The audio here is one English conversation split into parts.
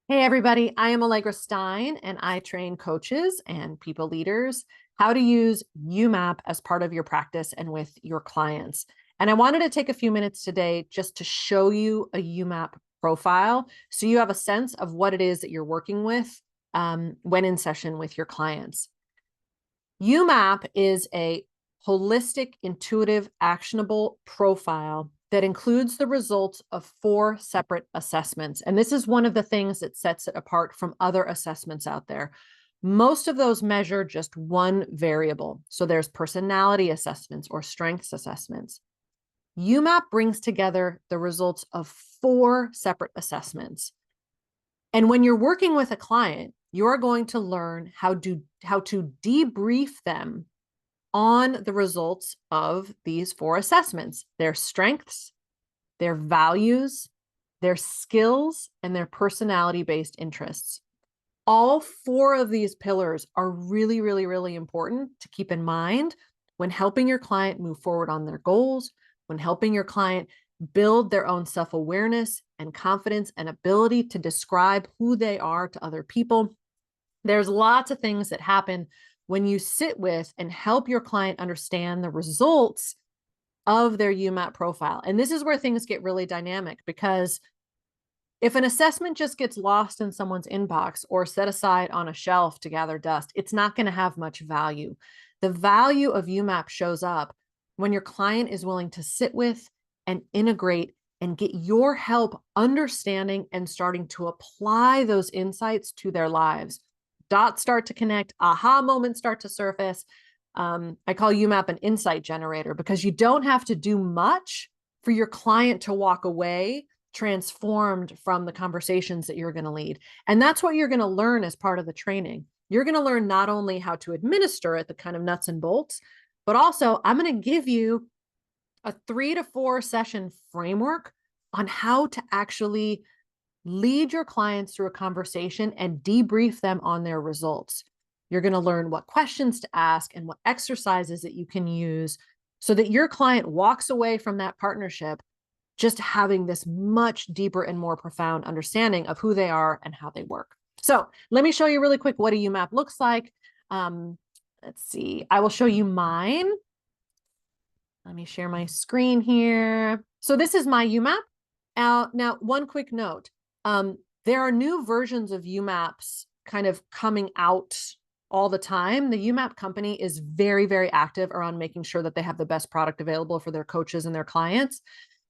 Hey, everybody. I am Allegra Stein, and I train coaches and people leaders how to use YouMap as part of your practice and with your clients. And I wanted to take a few minutes today just to show you a YouMap profile so you have a sense of what it is that you're working with when in session with your clients. YouMap is a holistic, intuitive, actionable profile that includes the results of 4 separate assessments. And this is one of the things that sets it apart from other assessments out there. Most of those measure just one variable. So there's personality assessments or strengths assessments. YouMap brings together the results of 4 separate assessments. And when you're working with a client, you're going to learn how to debrief them on the results of these 4 assessments: their strengths, their values, their skills, and their personality-based interests. All 4 of these pillars are really, really, really important to keep in mind when helping your client move forward on their goals, when helping your client build their own self-awareness and confidence and ability to describe who they are to other people. There's lots of things that happen when you sit with and help your client understand the results of their YouMap profile. And this is where things get really dynamic, because if an assessment just gets lost in someone's inbox or set aside on a shelf to gather dust, it's not going to have much value. The value of YouMap shows up when your client is willing to sit with and integrate and get your help understanding and starting to apply those insights to their lives. Dots start to connect, aha moments start to surface. I call YouMap an insight generator, because you don't have to do much for your client to walk away transformed from the conversations that you're going to lead. And that's what you're going to learn as part of the training. You're going to learn not only how to administer it, the kind of nuts and bolts, but also I'm going to give you a 3 to 4 session framework on how to actually lead your clients through a conversation and debrief them on their results. You're going to learn what questions to ask and what exercises that you can use so that your client walks away from that partnership just having this much deeper and more profound understanding of who they are and how they work. So let me show you really quick what a YouMap looks like. Let's see. I will show you mine. Let me share my screen here. So this is my YouMap. Now, one quick note. There are new versions of YouMaps kind of coming out all the time. The YouMap company is very, very active around making sure that they have the best product available for their coaches and their clients.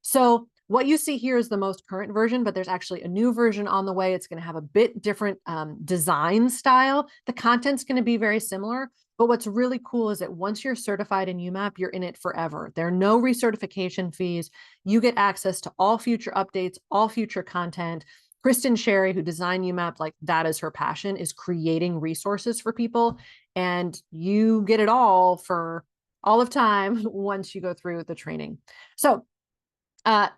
So what you see here is the most current version, but there's actually a new version on the way. It's going to have a bit different design style. The content's going to be very similar. But what's really cool is that once you're certified in YouMap, you're in it forever. There are no recertification fees. You get access to all future updates, all future content. Kristen Sherry, who designed YouMap, like that is her passion, is creating resources for people. And you get it all for all of time once you go through the training. So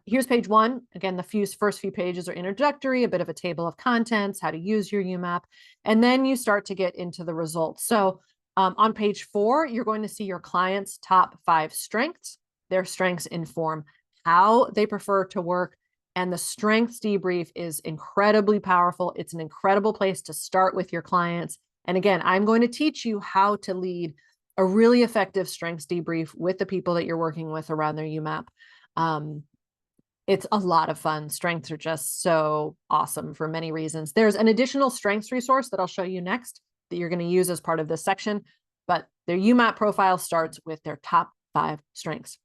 here's page 1. Again, the first few pages are introductory, a bit of a table of contents, how to use your YouMap, and then you start to get into the results. So on page 4, you're going to see your client's top 5 strengths. Their strengths inform how they prefer to work, and the strengths debrief is incredibly powerful. It's an incredible place to start with your clients. And again, I'm going to teach you how to lead a really effective strengths debrief with the people that you're working with around their YouMap. It's a lot of fun. Strengths are just so awesome for many reasons. There's an additional strengths resource that I'll show you next that you're going to use as part of this section, but their YouMap profile starts with their top 5 strengths.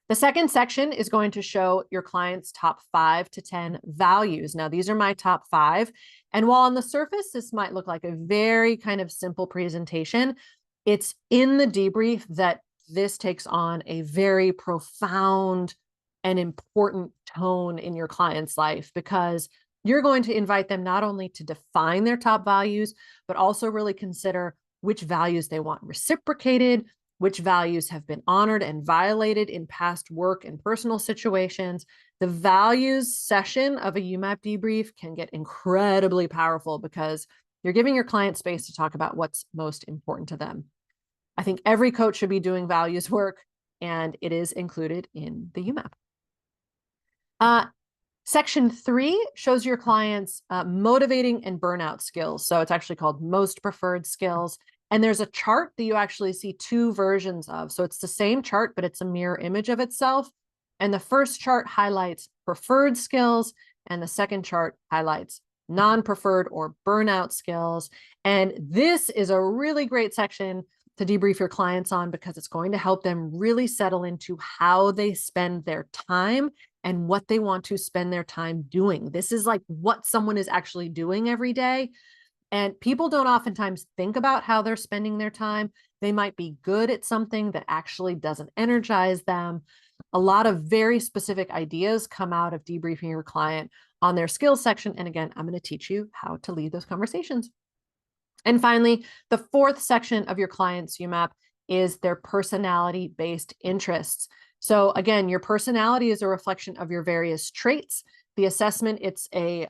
The second section is going to show your client's top 5 to 10 values. Now, these are my top 5. And while on the surface, this might look like a very kind of simple presentation, it's in the debrief that this takes on a very profound an important tone in your client's life, because you're going to invite them not only to define their top values, but also really consider which values they want reciprocated, which values have been honored and violated in past work and personal situations. The values session of a YouMap debrief can get incredibly powerful because you're giving your client space to talk about what's most important to them. I think every coach should be doing values work, and it is included in the YouMap. Section 3 shows your clients motivating and burnout skills. So it's actually called most preferred skills. And there's a chart that you actually see two versions of. So it's the same chart, but it's a mirror image of itself. And the first chart highlights preferred skills, and the second chart highlights non-preferred or burnout skills. And this is a really great section to debrief your clients on, because it's going to help them really settle into how they spend their time and what they want to spend their time doing. This is like what someone is actually doing every day. And people don't oftentimes think about how they're spending their time. They might be good at something that actually doesn't energize them. A lot of very specific ideas come out of debriefing your client on their skills section. And again, I'm going to teach you how to lead those conversations. And finally, the fourth section of your client's YouMap is their personality-based interests. So again, your personality is a reflection of your various traits. The assessment, it's a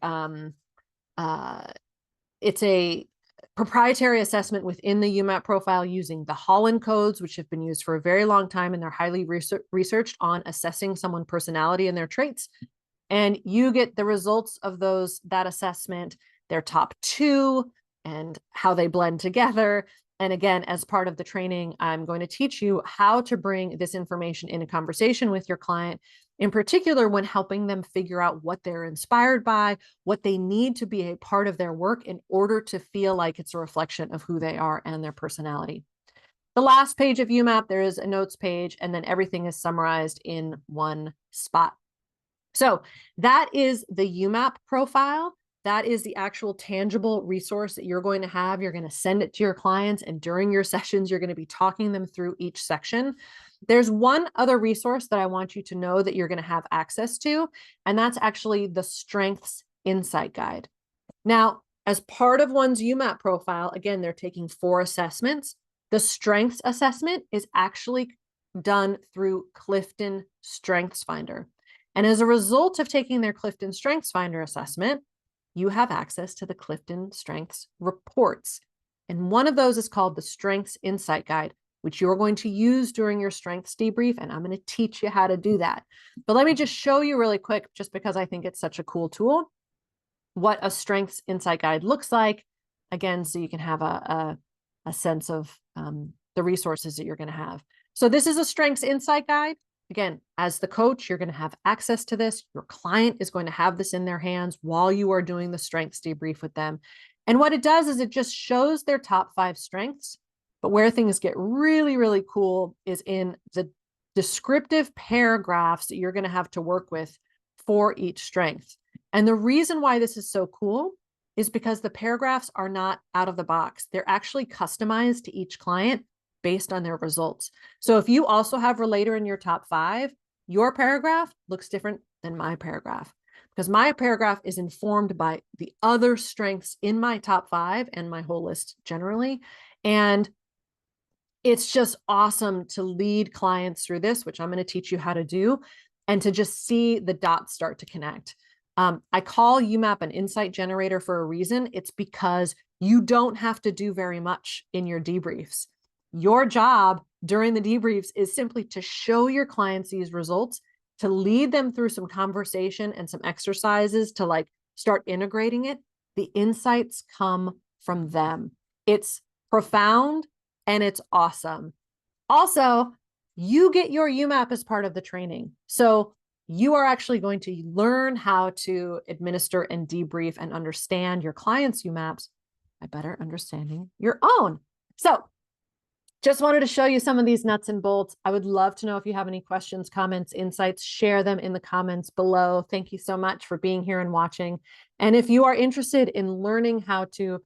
proprietary assessment within the YouMap profile using the Holland codes, which have been used for a very long time, and they're highly researched on assessing someone's personality and their traits. And you get the results of that assessment, their top 2, and how they blend together. And again, as part of the training, I'm going to teach you how to bring this information in a conversation with your client, in particular when helping them figure out what they're inspired by, what they need to be a part of their work in order to feel like it's a reflection of who they are and their personality. The last page of YouMap, there is a notes page, and then everything is summarized in one spot. So that is the YouMap profile. That is the actual tangible resource that you're going to have. You're going to send it to your clients, and during your sessions, you're going to be talking them through each section. There's one other resource that I want you to know that you're going to have access to, and that's actually the Strengths Insight Guide. Now, as part of one's YouMap profile, again, they're taking 4 assessments. The Strengths Assessment is actually done through Clifton Strengths Finder. And as a result of taking their Clifton Strengths Finder assessment, you have access to the Clifton Strengths reports. And one of those is called the Strengths Insight Guide, which you're going to use during your strengths debrief. And I'm going to teach you how to do that. But let me just show you really quick, just because I think it's such a cool tool, what a Strengths Insight Guide looks like. Again, so you can have a sense of the resources that you're going to have. So this is a Strengths Insight Guide. Again, as the coach, you're going to have access to this. Your client is going to have this in their hands while you are doing the strengths debrief with them. And what it does is it just shows their top 5 strengths. But where things get really, really cool is in the descriptive paragraphs that you're going to have to work with for each strength. And the reason why this is so cool is because the paragraphs are not out of the box. They're actually customized to each client based on their results. So if you also have relator in your top 5, your paragraph looks different than my paragraph, because my paragraph is informed by the other strengths in my top 5 and my whole list generally. And it's just awesome to lead clients through this, which I'm going to teach you how to do, and to just see the dots start to connect. I call YouMap an insight generator for a reason. It's because you don't have to do very much in your debriefs. Your job during the debriefs is simply to show your clients these results, to lead them through some conversation and some exercises to like start integrating it. The insights come from them. It's profound and it's awesome. Also, you get your YouMap as part of the training. So you are actually going to learn how to administer and debrief and understand your clients' YouMaps by better understanding your own. So just wanted to show you some of these nuts and bolts. I would love to know if you have any questions, comments, insights, share them in the comments below. Thank you so much for being here and watching. And if you are interested in learning how to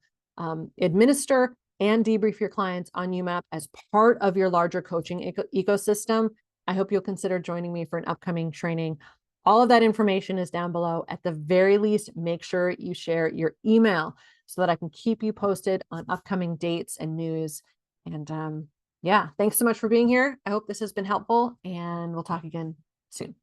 administer and debrief your clients on YouMap as part of your larger coaching ecosystem, I hope you'll consider joining me for an upcoming training. All of that information is down below. At the very least, make sure you share your email so that I can keep you posted on upcoming dates and news. And yeah, thanks so much for being here. I hope this has been helpful, and we'll talk again soon.